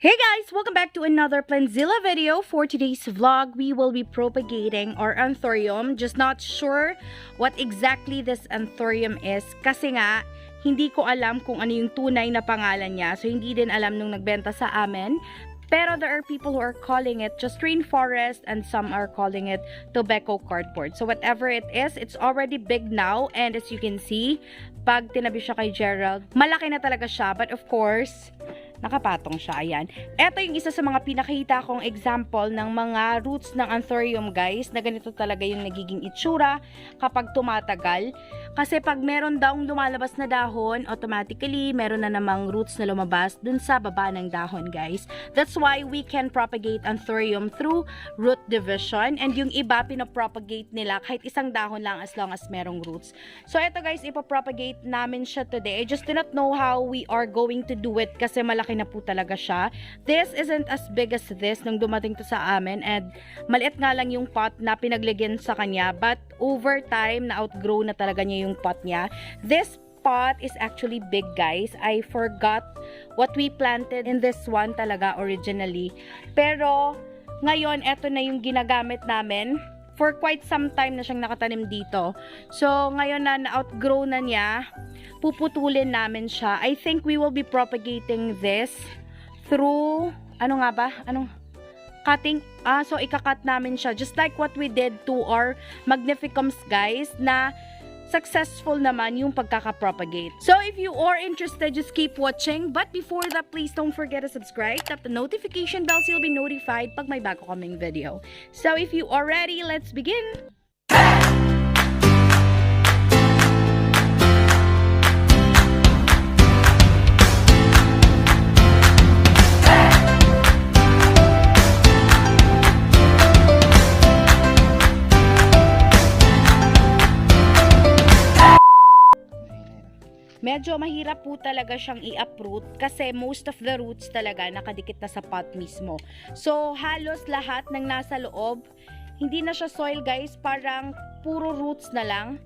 Hey guys! Welcome back to another PLANTZILLA video. For today's vlog, we will be propagating our anthurium. Just not sure what exactly this anthurium is kasi nga, hindi ko alam kung ano yung tunay na pangalan niya. So, hindi din alam nung nagbenta sa amin. Pero there are people who are calling it just rainforest and some are calling it tobacco cardboard. So, whatever it is, it's already big now. And as you can see, pag tinabi siya kay Gerald, malaki na talaga siya. But of course, nakapatong siya. Ayan. Ito yung isa sa mga pinakita kong example ng mga roots ng anthurium, guys, na ganito talaga yung nagiging itsura kapag tumatagal. Kasi pag meron daw lumalabas na dahon, automatically, meron na namang roots na lumabas dun sa baba ng dahon, guys. That's why we can propagate anthurium through root division. And yung iba, pinapropagate nila kahit isang dahon lang as long as merong roots. So, ito guys, ipapropagate namin siya today. I just do not know how we are going to do it kasi malaki na po talaga siya. This isn't as big as this nung dumating to sa amin and maliit nga lang yung pot na pinaglagyan sa kanya, but over time na outgrow na talaga niya yung pot niya. This pot is actually big, guys. I forgot what we planted in this one talaga originally. Pero ngayon, eto na yung ginagamit namin. For quite some time na siyang nakatanim dito. So, ngayon na na-outgrow na niya, puputulin namin siya. I think we will be propagating this through, ano nga ba? Anong cutting? So, ikakat namin siya. Just like what we did to our magnificums, guys, na successful naman yung pagkaka-propagate. So, if you are interested, just keep watching. But before that, please don't forget to subscribe. Tap the notification bell so you'll be notified pag may bago kaming video. So, if you are ready, let's begin! Medyo mahirap po talaga siyang i-uproot kasi most of the roots talaga nakadikit na sa pot mismo. So, halos lahat ng nasa loob, hindi na siya soil, guys, parang puro roots na lang.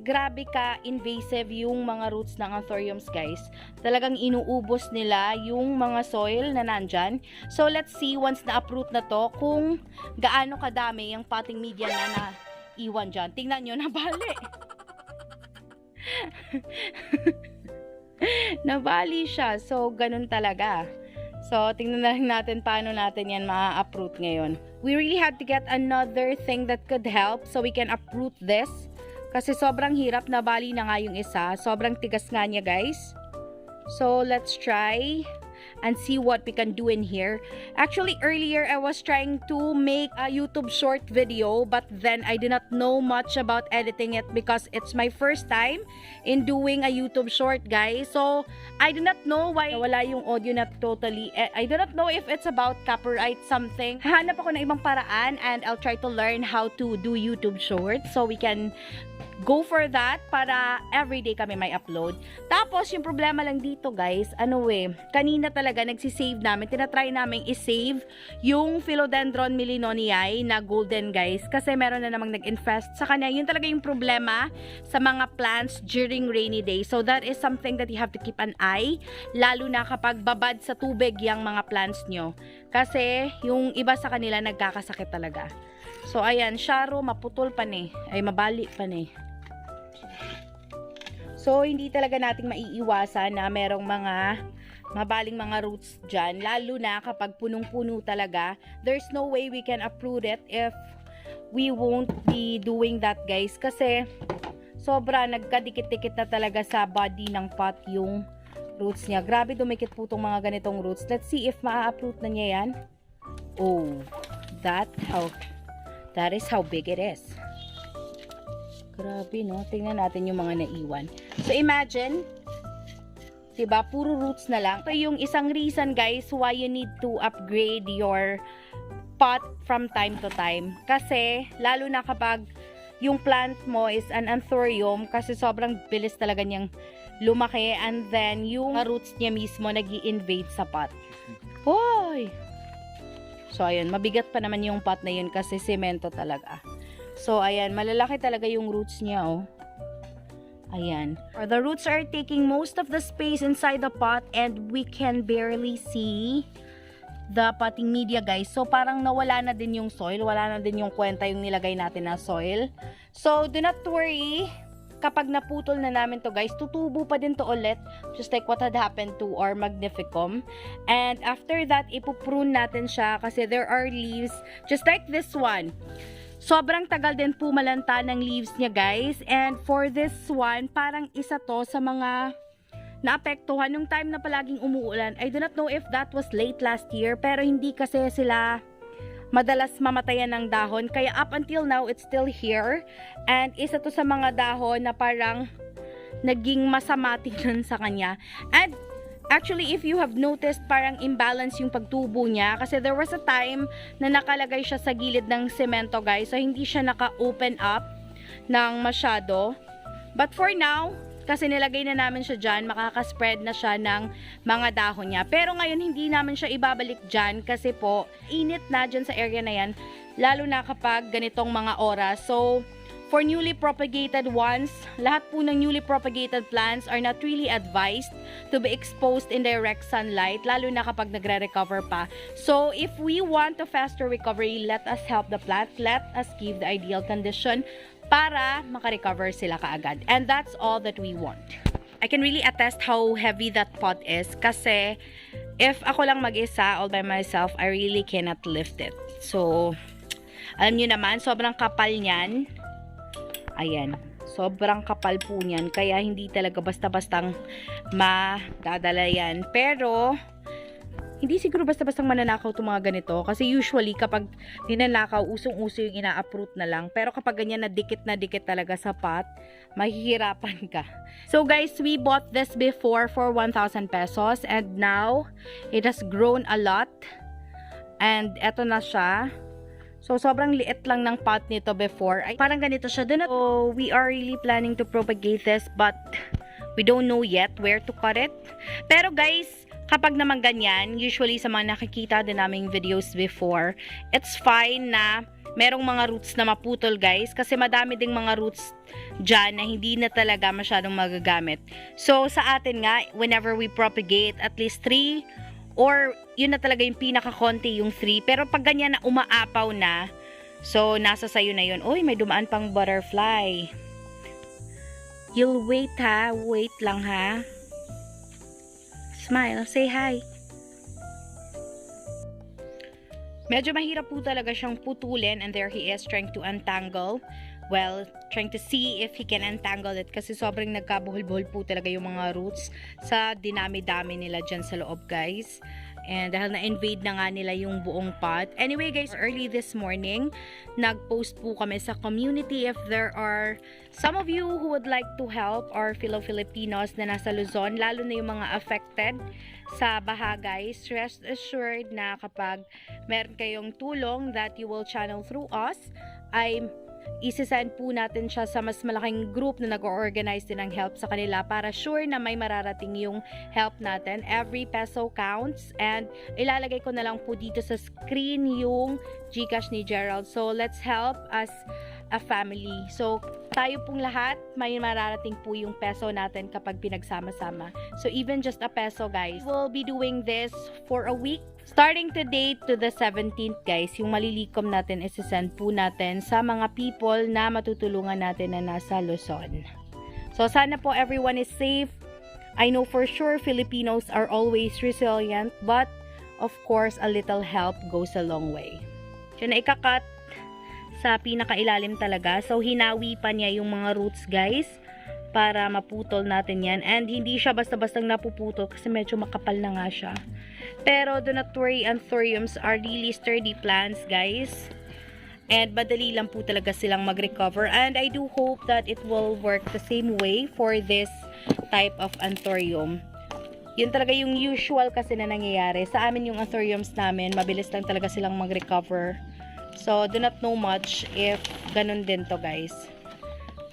Grabe ka invasive yung mga roots ng anthuriums, guys. Talagang inuubos nila yung mga soil na nandyan. So, let's see once na-uproot na to kung gaano kadami yung potting media na iwan dyan. Tingnan nyo, nabali. Nabali siya. So, ganun talaga. So, tingnan na lang natin paano natin yan ma-uproot ngayon. We really had to get another thing that could help so we can uproot this. Kasi sobrang hirap. Nabali na nga yung isa. Sobrang tigas nga niya, guys. So, let's try and see what we can do in here. Actually, earlier, I was trying to make a YouTube short video, but then I did not know much about editing it because it's my first time in doing a YouTube short, guys. So, I do not know why wala yung audio na totally. I do not know if it's about copyright something. Hahanap ako ng ibang paraan and I'll try to learn how to do YouTube shorts so we can go for that para everyday kami may upload. Tapos, yung problema lang dito, guys, kanina talaga nagsisave namin, tinatry namin isave yung Philodendron millinoniae na golden, guys, kasi meron na namang nag-infest sa kanya. Yun talaga yung problema sa mga plants during rainy days. So, that is something that you have to keep an eye, lalo na kapag babad sa tubig yung mga plants nyo. Kasi, yung iba sa kanila nagkakasakit talaga. So, ayan, Sharo, maputol pa ni. Ay, mabali pa ni. So, hindi talaga nating maiiwasan na merong mga mabaling mga roots dyan. Lalo na kapag punong-puno talaga. There's no way we can uproot it if we won't be doing that, guys. Kasi, sobra nagkadikit-dikit na talaga sa body ng pot yung roots niya. Grabe, dumikit po itong mga ganitong roots. Let's see if maa-uproot na niya yan. Oh, that is how big it is. Grabe, no? Tingnan natin yung mga naiwan. So, imagine, diba, puro roots na lang. Ito yung isang reason, guys, why you need to upgrade your pot from time to time. Kasi, lalo na kapag yung plant mo is an anthurium, kasi sobrang bilis talaga niyang lumaki, and then, yung roots niya mismo nag-i-invade sa pot. Hoy! So, ayan, mabigat pa naman yung pot na yun kasi semento talaga. So, ayan, malalaki talaga yung roots niya, oh. Ayan. The roots are taking most of the space inside the pot and we can barely see the potting media, guys. So, parang nawala na din yung soil. Wala na din yung kwenta yung nilagay natin na soil. So, do not worry. Kapag naputol na namin to, guys, tutubo pa din to ulit. Just like what had happened to our magnificum. And after that, ipuprune natin siya kasi there are leaves. Just like this one. Sobrang tagal din pumalanta ng leaves niya, guys. And for this one, parang isa to sa mga naapektuhan nung time na palaging umuulan. I do not know if that was late last year, pero hindi kasi sila madalas mamatayan ng dahon. Kaya up until now, it's still here. And isa to sa mga dahon na parang naging masama tingnan sa kanya. And actually, if you have noticed, parang imbalance yung pagtubo niya. Kasi there was a time na nakalagay siya sa gilid ng semento, guys. So, hindi siya naka-open up ng masyado. But for now, kasi nilagay na namin siya dyan, makakaspread na siya ng mga dahon niya. Pero ngayon, hindi namin siya ibabalik dyan kasi po, init na dyan sa area na yan, lalo na kapag ganitong mga oras. So, for newly propagated ones, lahat po ng newly propagated plants are not really advised to be exposed in direct sunlight, lalo na kapag nagre-recover pa. So, if we want a faster recovery, let us help the plant. Let us give the ideal condition para makarecover sila kaagad. And that's all that we want. I can really attest how heavy that pot is kasi if ako lang mag-isa, all by myself, I really cannot lift it. So, alam nyo naman, sobrang kapal niyan. Ayan. Sobrang kapal po niyan. Kaya hindi talaga basta-bastang madadala yan. Pero, hindi siguro basta-bastang mananakaw itong mga ganito. Kasi usually, kapag ninanakaw, usong-uso yung ina-uproot na lang. Pero kapag ganyan na dikit talaga sa pot, mahihirapan ka. So guys, we bought this before for 1,000 pesos. And now, it has grown a lot. And eto na siya. So, sobrang liit lang ng pot nito before. Ay, parang ganito siya. So, we are really planning to propagate this. But, we don't know yet where to cut it. Pero guys, kapag naman ganyan, usually sa mga nakikita din naming videos before, it's fine na merong mga roots na maputol, guys. Kasi madami ding mga roots dyan na hindi na talaga masyadong magagamit. So, sa atin nga, whenever we propagate, at least 3 or yun na talaga yung pinaka-konti yung 3. Pero pag ganyan na umaapaw na, so, nasa sayo na yun. Uy, may dumaan pang butterfly. You'll wait ha. Wait lang ha. Smile. Say hi. Medyo mahirap po talaga siyang putulin and there he is trying to untangle. Well, trying to see if he can untangle it kasi sobrang nagkabuhol-buhol po talaga yung mga roots sa dinami-dami nila dyan sa loob, guys. And dahil na-invade na nga nila yung buong pot. Anyway, guys, early this morning, nag-post po kami sa community if there are some of you who would like to help our fellow Filipinos na nasa Luzon, lalo na yung mga affected sa baha, guys. Rest assured na kapag meron kayong tulong that you will channel through us, ay isisend po natin siya sa mas malaking group na nag-organize din ng help sa kanila para sure na may mararating yung help natin. Every peso counts and ilalagay ko na lang po dito sa screen yung GCash ni Gerald. So, let's help as a family. So, tayo pong lahat, may mararating po yung peso natin kapag pinagsama-sama. So, even just a peso, guys. We'll be doing this for a week. Starting today to the 17th, guys, yung malilikom natin isisend po natin sa mga people na matutulungan natin na nasa Luzon. So, sana po everyone is safe. I know for sure Filipinos are always resilient, but of course, a little help goes a long way. So, na ikakat sa pinakailalim talaga. So, hinawi pa niya yung mga roots, guys, para maputol natin yan. And hindi siya basta-bastang napuputol kasi medyo makapal na nga siya. Pero do not worry, anthuriums are really sturdy plants, guys. And madali lang po talaga silang mag-recover. And I do hope that it will work the same way for this type of anthurium. Yun talaga yung usual kasi na nangyayari. Sa amin yung anthuriums namin, mabilis lang talaga silang mag-recover. So, do not know much if ganun din to, guys.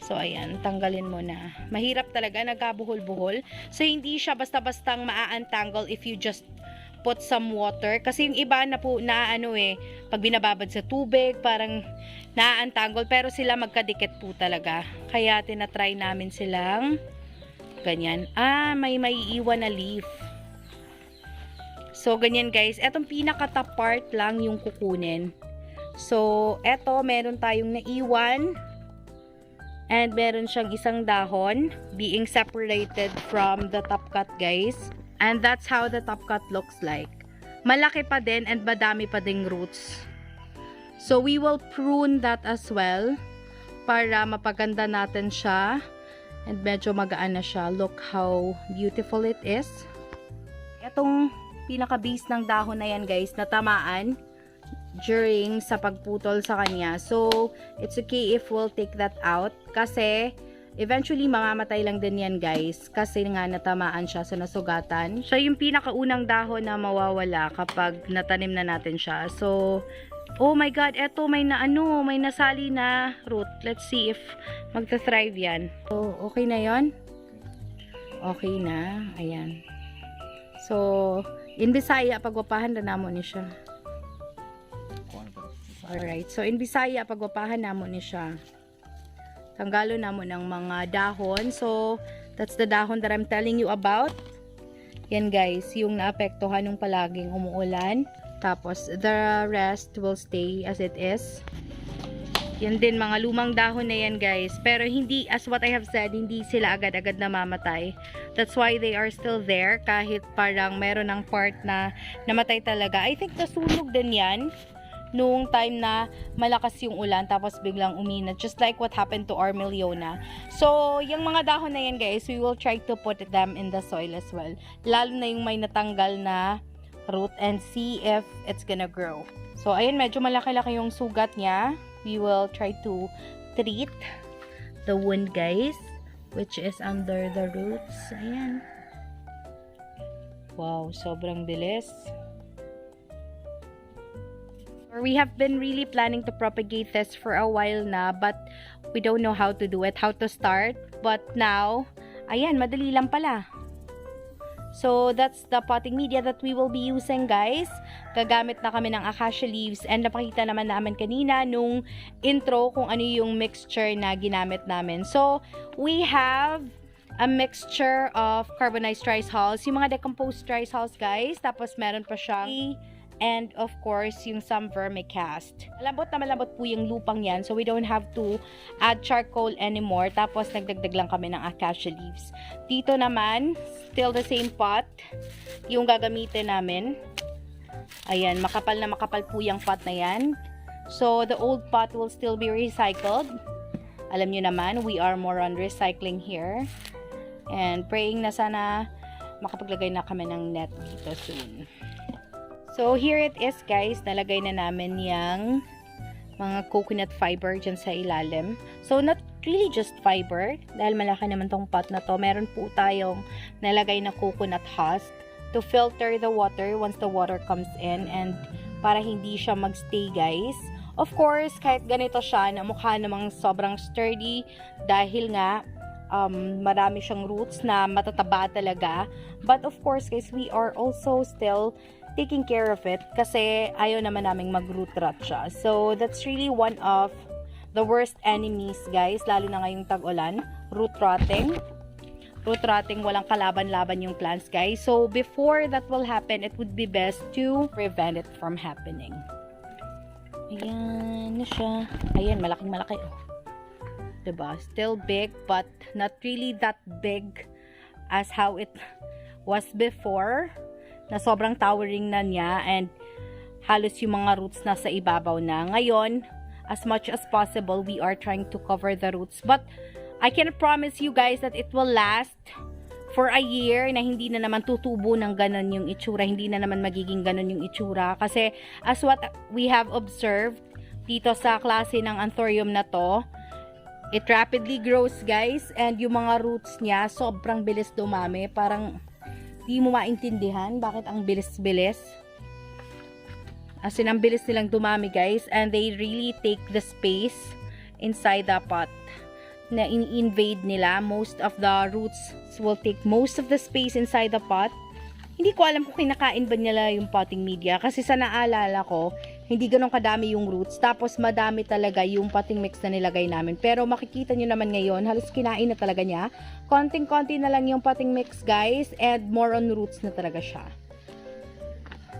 So, ayan, tanggalin mo na. Mahirap talaga, nagkabuhol-buhol. So, hindi siya basta-bastang maa-untangle if you just put some water. Kasi yung iba na po, pag binababad sa tubig, parang na-untangle. Pero sila magkadikit po talaga. Kaya, tinatry namin silang ganyan. May maiiwan na leaf. So, ganyan guys. Etong pinaka-top part lang yung kukunin. So, eto, meron tayong naiwan. And meron siyang isang dahon being separated from the top cut, guys. And that's how the top cut looks like. Malaki pa din and madami pa ding roots. So, we will prune that as well para mapaganda natin siya. And medyo magaan na siya. Look how beautiful it is. Etong pinaka-base ng dahon na yan, guys, natamaan during sa pagputol sa kanya. So, it's okay if we'll take that out. Kasi, eventually, mamamatay lang din yan, guys. Kasi nga, natamaan siya sa nasugatan. So, yung pinakaunang dahon na mawawala kapag natanim na natin siya. So, oh my God, eto, may nasali na root. Let's see if magta-thrive yan. So, okay na yon? Okay na. Ayan. So, in Bisaya, pagwapahan na namo ni siya. Alright, so in Bisaya, pagwapahan namo ni siya. Tanggalo namo ng mga dahon. So, that's the dahon that I'm telling you about. Yan guys, yung naapektuhan nung palaging umuulan. Tapos, the rest will stay as it is. Yan din, mga lumang dahon na yan guys. Pero hindi, as what I have said, hindi sila agad-agad namamatay. That's why they are still there. Kahit parang meron ng part na namatay talaga. I think nasunog din yan noong time na malakas yung ulan tapos biglang uminat, just like what happened to our Miliona. So, yung mga dahon na yan guys, we will try to put them in the soil as well. Lalo na yung may natanggal na root and see if it's gonna grow. So, ayun, medyo malaki-laki yung sugat niya. We will try to treat the wound guys, which is under the roots. Ayan. Wow, sobrang bilis. We have been really planning to propagate this for a while na, but we don't know how to do it, how to start. But now, ayan, madali lang pala. So, that's the potting media that we will be using, guys. Gagamit na kami ng acacia leaves and napakita naman namin kanina nung intro kung ano yung mixture na ginamit namin. So, we have a mixture of carbonized rice hulls, yung mga decomposed rice hulls, guys. Tapos, meron pa siyang and of course, yung some vermicast. Malambot na malambot po yung lupang yan. So, we don't have to add charcoal anymore. Tapos, nagdagdag lang kami ng acacia leaves. Dito naman, still the same pot yung gagamitin namin. Ayan, makapal na makapal po yung pot na yan. So, the old pot will still be recycled. Alam nyo naman, we are more on recycling here. And praying na sana makapaglagay na kami ng net dito soon. So, here it is guys. Nalagay na namin yung mga coconut fiber dyan sa ilalim. So, not really just fiber. Dahil malaki naman tong pot na to. Meron po tayong nalagay na coconut husk to filter the water once the water comes in. And para hindi siya magstay guys. Of course, kahit ganito siya, na mukha namang sobrang sturdy. Dahil nga, marami siyang roots na matataba talaga. But of course guys, we are also still taking care of it kasi ayaw naman naming mag-root rot siya. So, that's really one of the worst enemies, guys. Lalo na ngayong tag-ulan. Root rotting. Root rotting, walang kalaban-laban yung plants, guys. So, before that will happen, it would be best to prevent it from happening. Ayan na siya. Ayan, malaking-malaki. Oh. Diba? Still big, but not really that big as how it was before. Na sobrang towering na niya and halos yung mga roots nasa ibabaw na. Ngayon, as much as possible, we are trying to cover the roots. But, I can promise you guys that it will last for a year na hindi na naman tutubo ng ganon yung itsura. Hindi na naman magiging ganon yung itsura. Kasi, as what we have observed dito sa klase ng anthurium na to, it rapidly grows guys. And yung mga roots niya, sobrang bilis dumami. Parang di mo maintindihan bakit ang bilis-bilis. As in, ang bilis nilang dumami guys. And they really take the space inside the pot na in-invade nila. Most of the roots will take most of the space inside the pot. Hindi ko alam kung kinakain ba nila yung potting media. Kasi sa naalala ko, hindi ganun kadami yung roots. Tapos madami talaga yung potting mix na nilagay namin. Pero makikita nyo naman ngayon, halos kinain na talaga niya. Konting-konti na lang yung potting mix guys. And more on roots na talaga siya.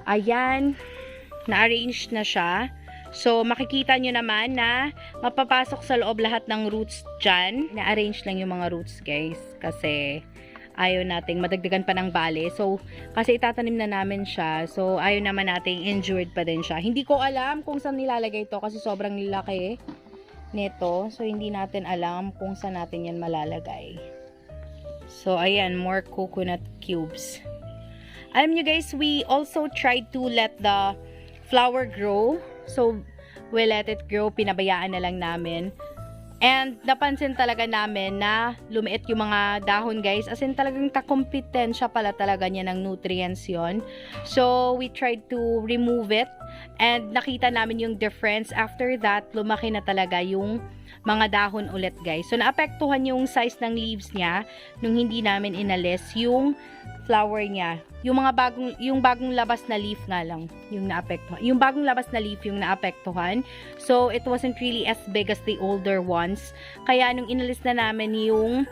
Ayan, na-arrange na siya. So, makikita nyo naman na mapapasok sa loob lahat ng roots dyan. Na-arrange lang yung mga roots, guys. Kasi, ayaw nating madagdagan pa ng bale. So, kasi itatanim na namin siya. So, ayaw naman nating injured pa din siya. Hindi ko alam kung saan nilalagay ito kasi sobrang laki nito. So, hindi natin alam kung saan natin yan malalagay. So, ayan, more coconut cubes. Alam nyo guys, we also tried to let the flower grow. So, we let it grow. Pinabayaan na lang namin. And, napansin talaga namin na lumiit yung mga dahon, guys. As in, talagang kakompetensya pala talaga niya ng nutrients yon. So, we tried to remove it. And, nakita namin yung difference. After that, lumaki na talaga yung mga dahon ulit, guys. So, naapektuhan yung size ng leaves niya nung hindi namin inalis yung flower niya. Yung bagong labas na leaf nga lang yung naapektuhan. Yung bagong labas na leaf yung naapektuhan. So, it wasn't really as big as the older ones. Kaya, nung inalis na namin yung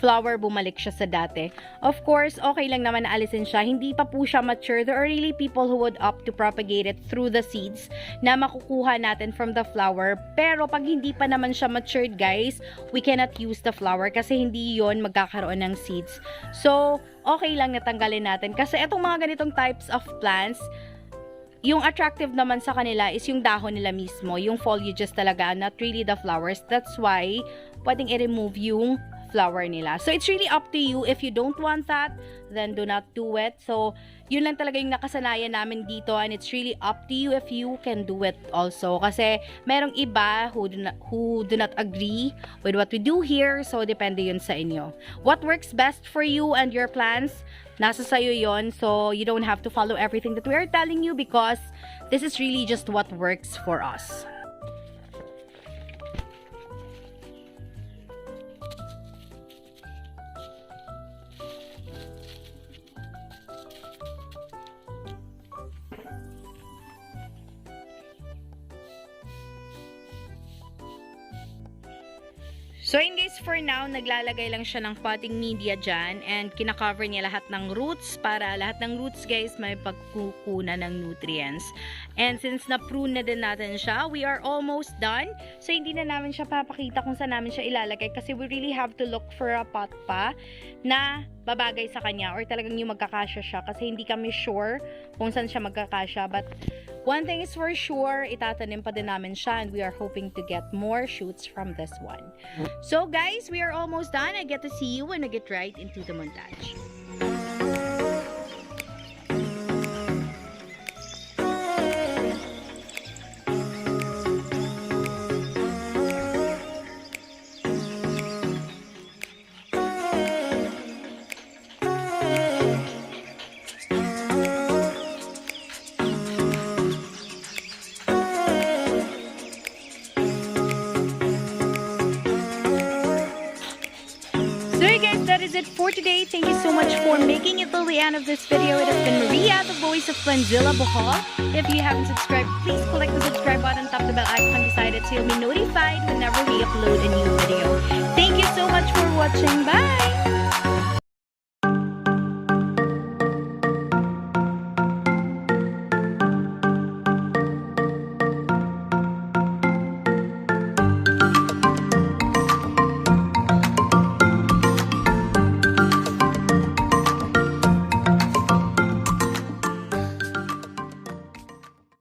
flower, bumalik siya sa dati. Of course, okay lang naman na alisin siya. Hindi pa po siya mature. There are really people who would opt to propagate it through the seeds na makukuha natin from the flower. Pero pag hindi pa naman siya matured, guys, we cannot use the flower kasi hindi yon magkakaroon ng seeds. So, okay lang natanggalin natin. Kasi itong mga ganitong types of plants, yung attractive naman sa kanila is yung dahon nila mismo. Yung foliages talaga, not really the flowers. That's why, pwedeng i-remove yung flower nila. So, it's really up to you. If you don't want that, then do not do it. So, yun lang talaga yung nakasanayan namin dito and it's really up to you if you can do it also. Kasi, merong iba who do not agree with what we do here. So, depende yun sa inyo. What works best for you and your plants, nasa sayo yon. So, you don't have to follow everything that we are telling you because this is really just what works for us. So, yun guys, for now, naglalagay lang siya ng potting media dyan and kinakover niya lahat ng roots para lahat ng roots, guys, may pagkukunan ng nutrients. And since na-prune na din natin siya, we are almost done. So, hindi na namin siya papakita kung saan namin siya ilalagay kasi we really have to look for a pot pa na babagay sa kanya or talagang yung magkakasya siya kasi hindi kami sure kung saan siya magkakasya. But, one thing is for sure, itatanim pa din namin siya and we are hoping to get more shoots from this one. So guys, we are almost done. I get to see you when we get right into the montage. That is it for today. Thank you so much for making it till the end of this video. It has been Maria, the voice of PLANTZILLA BHL. If you haven't subscribed, please click the subscribe button, tap the bell icon beside it so you'll be notified whenever we upload a new video. Thank you so much for watching. Bye!